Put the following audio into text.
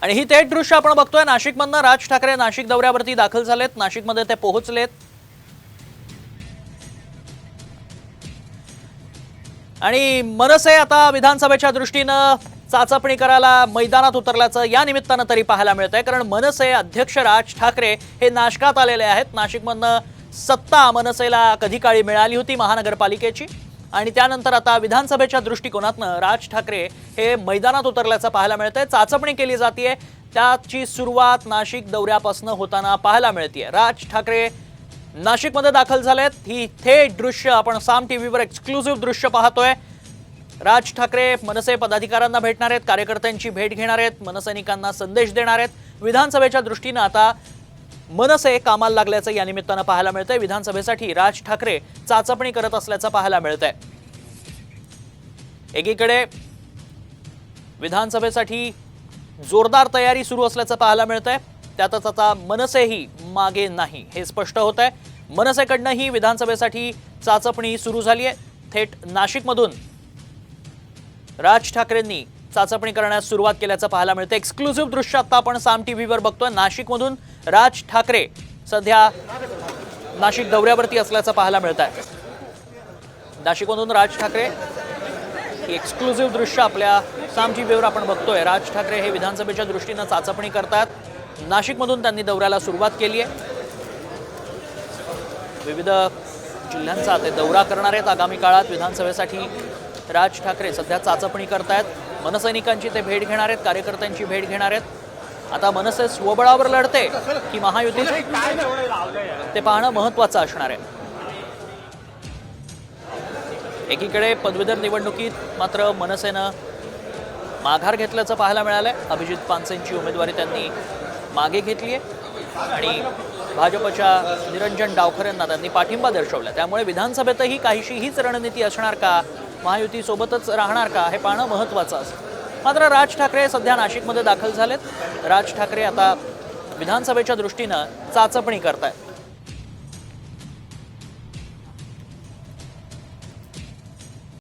आणि ही थेट दृश्य आपण बघतोय नाशिकमधनं राज ठाकरे नाशिक दौऱ्यावरती दाखल झालेत। नाशिकमध्ये ते पोहोचलेत आणि मनसे आता विधानसभेच्या दृष्टीनं चाचपणी करायला मैदानात उतरल्याचं या निमित्तानं तरी पाहायला मिळतंय। कारण मनसे अध्यक्ष राज ठाकरे हे नाशकात आलेले आहेत। नाशिकमधनं सत्ता मनसेला कधी काळी मिळाली होती महानगरपालिकेची आणि त्यानंतर आता विधानसभेच्या दृष्टिकोनातनं राज ठाकरे हे मैदानात उतरल्याचं पाहायला मिळतंय। चाचपणी केली जाते, त्याची सुरुवात नाशिक दौऱ्यापासून होताना पाहायला मिळते। राज ठाकरे नाशिकमध्ये दाखल झालेत। ही थेट दृश्य आपण साम टीव्हीवर एक्सक्लुसिव्ह दृश्य पाहतोय। राज ठाकरे मनसे पदाधिकाऱ्यांना भेटणार आहेत, कार्यकर्त्यांची भेट घेणार आहेत, मनसैनिकांना संदेश देणार आहेत। विधानसभेच्या दृष्टीनं आता मनसे कामाला लागल्याचं या निमित्तानं पाहायला मिळतंय। विधानसभेसाठी राज ठाकरे चाचपणी करत असल्याचं पाहायला मिळतंय। एकीकडे विधानसभेसाठी जोरदार तयारी सुरू असल्याचं पाहायला मिळतंय, त्यातच आता मनसेही मागे नाही हे स्पष्ट होतंय। मनसेकडनंही विधानसभेसाठी चाचपणी सुरू झाली आहे। थेट नाशिकमधून राज ठाकरेंनी चाचपणी करण्यास सुरुवात केल्याचं पाहायला मिळतं। एक्सक्लुसिव्ह दृश्य आता आपण साम टीव्हीवर बघतोय। नाशिकमधून राज ठाकरे सध्या नाशिक दौऱ्यावरती असल्याचं पाहायला मिळतंय। नाशिकमधून राज ठाकरे एक्सक्लुसिव्ह दृश्य आपल्या साम टीव्हीवर आपण बघतोय। राज ठाकरे हे विधानसभेच्या दृष्टीनं चाचपणी करतात। नाशिकमधून त्यांनी दौऱ्याला सुरुवात केली आहे। विविध जिल्ह्यांचा ते दौरा करणार आहेत आगामी काळात। विधानसभेसाठी राज ठाकरे सध्या चाचपणी करतायत। मनसैनिकांची ते भेट घेणार आहेत, कार्यकर्त्यांची भेट घेणार आहेत। आता मनसे स्वबळावर लढते की महायुती ते पाहणं महत्त्वाचं असणार आहे। एकीकडे पदवीधर निवडणुकीत मात्र मनसेनं माघार घेतल्याचं पाहायला मिळालंय। अभिजित पानसेंची उमेदवारी त्यांनी मागे घेतली आहे आणि भाजपच्या निरंजन डावखरे यांना त्यांनी पाठिंबा दर्शवला। त्यामुळे विधानसभेतही काहीशी हीच रणनीती असणार का, महायुती सोबतच राहणार का हे पाहणं महत्त्वाचं असतं। मात्र राज ठाकरे सध्या नाशिकमध्ये दाखल झालेत। राज ठाकरे आता विधानसभेच्या दृष्टीनं चाचपणी करतायत।